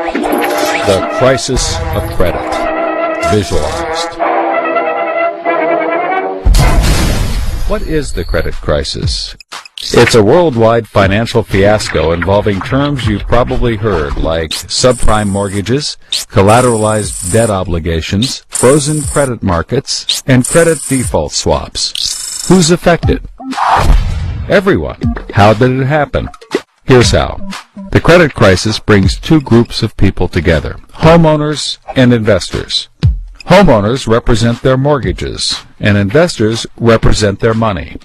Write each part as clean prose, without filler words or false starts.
The crisis of credit, visualized. What is the credit crisis? It's a worldwide financial fiasco involving terms you've probably heard, like subprime mortgages, collateralized debt obligations, frozen credit markets, and credit default swaps. Who's affected? Everyone. How did it happen? Here's how. The credit crisis brings two groups of people together, homeowners and investors. Homeowners represent their mortgages, and investors represent their money.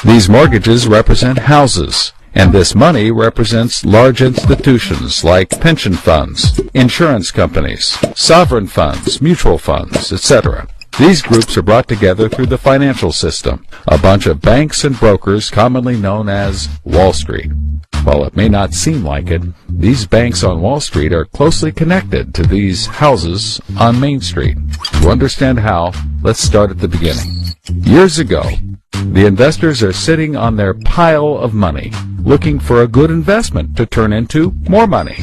These mortgages represent houses, and this money represents large institutions like pension funds, insurance companies, sovereign funds, mutual funds, etc. These groups are brought together through the financial system, a bunch of banks and brokers commonly known as Wall Street. While it may not seem like it, these banks on Wall Street are closely connected to these houses on Main Street. To understand how, let's start at the beginning. Years ago, the investors are sitting on their pile of money, looking for a good investment to turn into more money.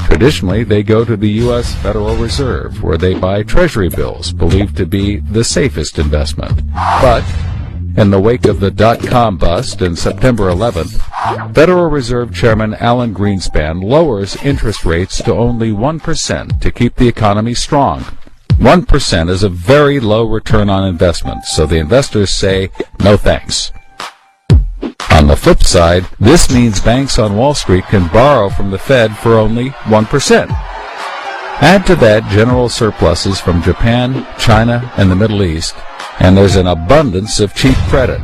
Traditionally, they go to the U.S. Federal Reserve, where they buy treasury bills, believed to be the safest investment. But in the wake of the dot-com bust in September 11th, Federal Reserve Chairman Alan Greenspan lowers interest rates to only 1% to keep the economy strong. 1% is a very low return on investment, so the investors say, no thanks. On the flip side, this means banks on Wall Street can borrow from the Fed for only 1%. Add to that general surpluses from Japan, China, and the Middle East, and there's an abundance of cheap credit.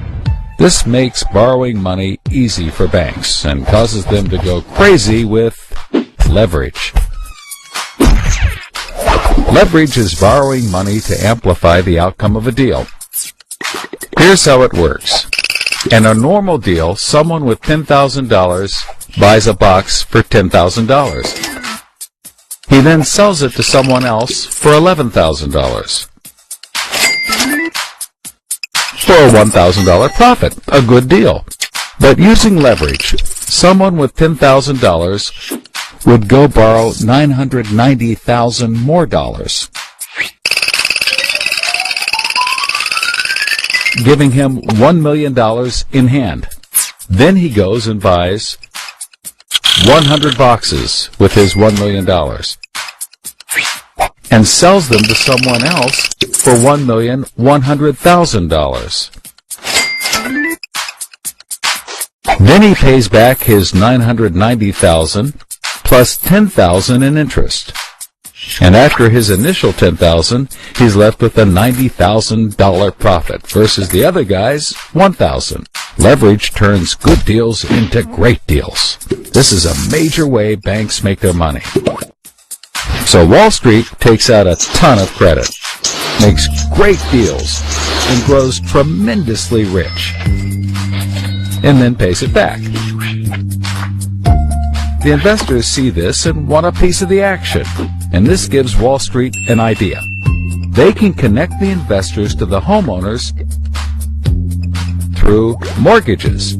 This makes borrowing money easy for banks and causes them to go crazy with leverage. Leverage is borrowing money to amplify the outcome of a deal. Here's how it works. In a normal deal, someone with $10,000 buys a box for $10,000. He then sells it to someone else for $11,000. For a $1,000 profit, a good deal. But using leverage, someone with $10,000 would go borrow $990,000 more dollars, giving him $1 million in hand. Then he goes and buys 100 boxes with his $1 million and sells them to someone else for $1,100,000. Then he pays back his $990,000 plus $10,000 in interest. And after his initial $10,000, he's left with a $90,000 profit versus the other guy's $1,000. Leverage turns good deals into great deals. This is a major way banks make their money. So Wall Street takes out a ton of credit, makes great deals, and grows tremendously rich, and then pays it back. The investors see this and want a piece of the action, and this gives Wall Street an idea. They can connect the investors to the homeowners through mortgages.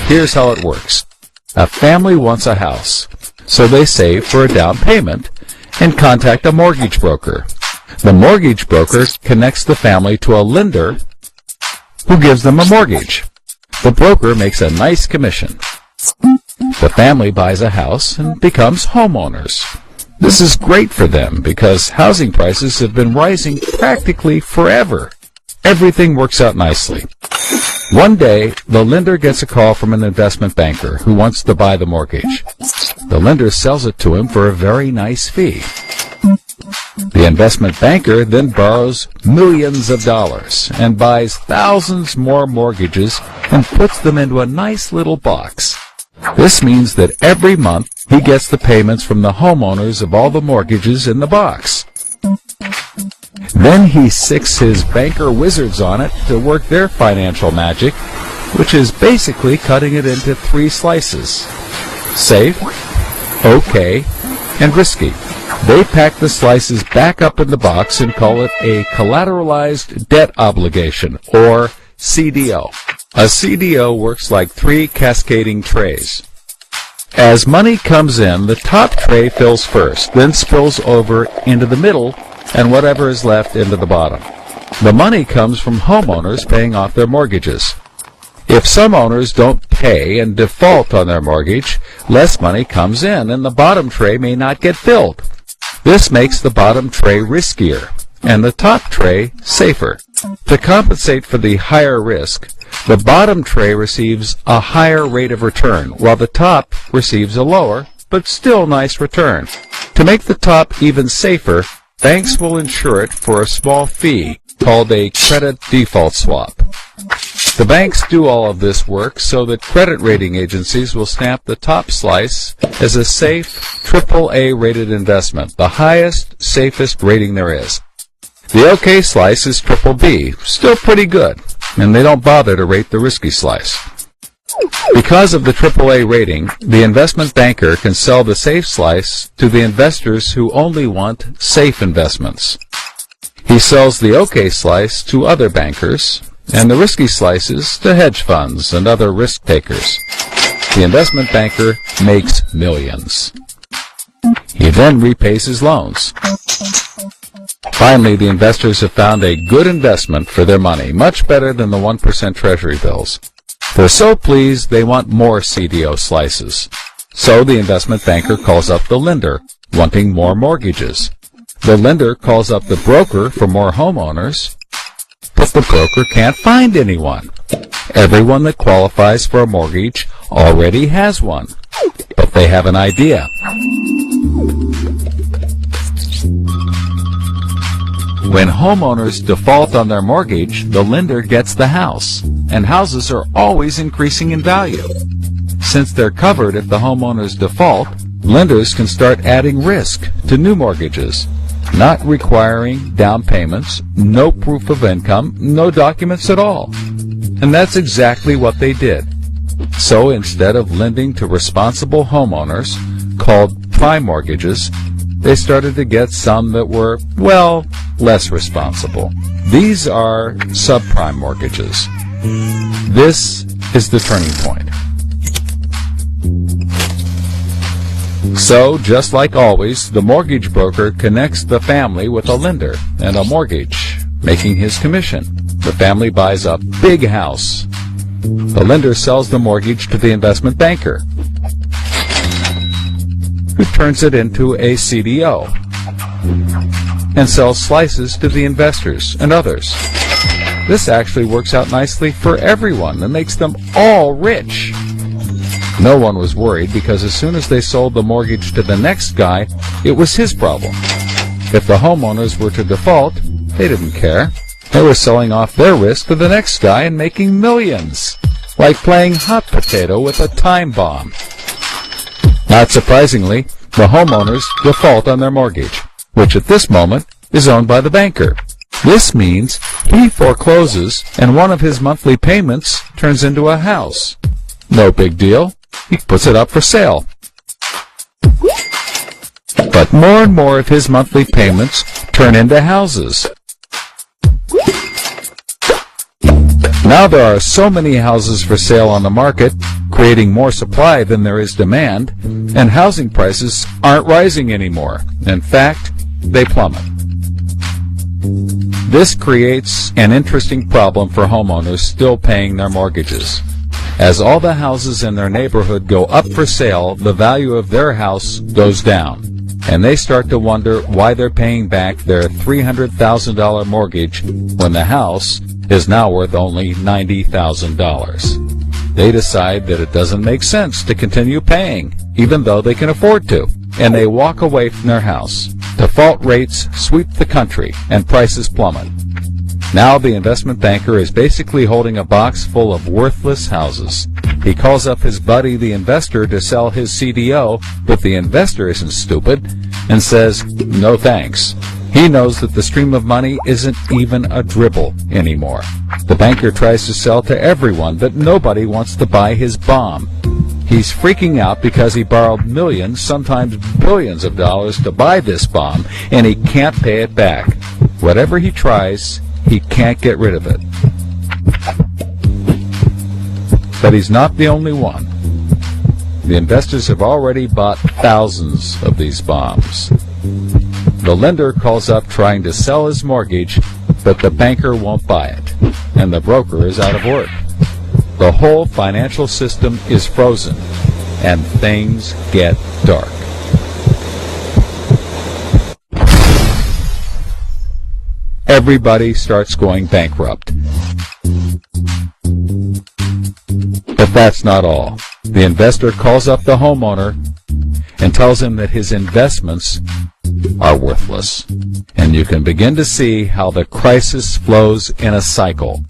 Here's how it works. A family wants a house, so they save for a down payment and contact a mortgage broker. The mortgage broker connects the family to a lender who gives them a mortgage. The broker makes a nice commission. The family buys a house and becomes homeowners. This is great for them because housing prices have been rising practically forever. Everything works out nicely. One day, the lender gets a call from an investment banker who wants to buy the mortgage. The lender sells it to him for a very nice fee. The investment banker then borrows millions of dollars and buys thousands more mortgages and puts them into a nice little box. This means that every month he gets the payments from the homeowners of all the mortgages in the box. Then he sicks his banker wizards on it to work their financial magic, which is basically cutting it into 3 slices: safe, okay, and risky. They pack the slices back up in the box and call it a collateralized debt obligation, or CDO. A CDO works like 3 cascading trays. As money comes in, the top tray fills first, then spills over into the middle, and whatever is left into the bottom. The money comes from homeowners paying off their mortgages. If some owners don't pay and default on their mortgage, less money comes in, and the bottom tray may not get filled. This makes the bottom tray riskier, and the top tray safer. To compensate for the higher risk, the bottom tray receives a higher rate of return, while the top receives a lower, but still nice return. To make the top even safer, banks will insure it for a small fee, called a credit default swap. The banks do all of this work so that credit rating agencies will stamp the top slice as a safe, AAA rated investment, the highest, safest rating there is. The OK slice is BBB, still pretty good, and they don't bother to rate the risky slice. Because of the AAA rating, the investment banker can sell the safe slice to the investors who only want safe investments. He sells the OK slice to other bankers, and the risky slices to hedge funds and other risk takers. The investment banker makes millions. He then repays his loans. Finally, the investors have found a good investment for their money, much better than the 1% Treasury bills. They're so pleased they want more CDO slices. So the investment banker calls up the lender, wanting more mortgages. The lender calls up the broker for more homeowners, but the broker can't find anyone. Everyone that qualifies for a mortgage already has one, but they have an idea. When homeowners default on their mortgage, the lender gets the house, and houses are always increasing in value. Since they're covered if the homeowners default, lenders can start adding risk to new mortgages, not requiring down payments, no proof of income, no documents at all. And that's exactly what they did. So instead of lending to responsible homeowners, called prime mortgages, they started to get some that were, well, less responsible. These are subprime mortgages. This is the turning point. So, just like always, the mortgage broker connects the family with a lender and a mortgage, making his commission. The family buys a big house. The lender sells the mortgage to the investment banker, who turns it into a CDO and sells slices to the investors and others. This actually works out nicely for everyone and makes them all rich. No one was worried because as soon as they sold the mortgage to the next guy, it was his problem. If the homeowners were to default, they didn't care. They were selling off their risk to the next guy and making millions, like playing hot potato with a time bomb. Not surprisingly, the homeowners default on their mortgage, which at this moment is owned by the banker. This means he forecloses and one of his monthly payments turns into a house. No big deal. He puts it up for sale. But more and more of his monthly payments turn into houses. Now there are so many houses for sale on the market, creating more supply than there is demand, and housing prices aren't rising anymore. In fact, they plummet. This creates an interesting problem for homeowners still paying their mortgages. As all the houses in their neighborhood go up for sale, the value of their house goes down, and they start to wonder why they're paying back their $300,000 mortgage when the house is now worth only $90,000. They decide that it doesn't make sense to continue paying, even though they can afford to, and they walk away from their house. Default rates sweep the country, and prices plummet. Now the investment banker is basically holding a box full of worthless houses. He calls up his buddy, the investor, to sell his CDO, but the investor isn't stupid and says, no thanks. He knows that the stream of money isn't even a dribble anymore. The banker tries to sell to everyone, but nobody wants to buy his bomb. He's freaking out because he borrowed millions, sometimes billions of dollars to buy this bomb, and he can't pay it back. Whatever he tries, he can't get rid of it. But he's not the only one. The investors have already bought thousands of these bombs. The lender calls up trying to sell his mortgage, but the banker won't buy it, and the broker is out of work. The whole financial system is frozen, and things get dark. Everybody starts going bankrupt. But that's not all. The investor calls up the homeowner and tells him that his investments are worthless. And you can begin to see how the crisis flows in a cycle.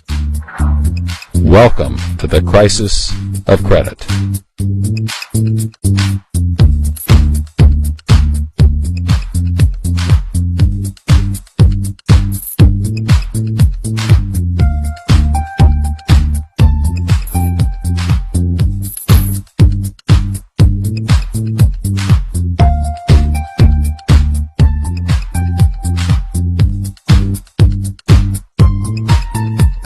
Welcome to the crisis of credit.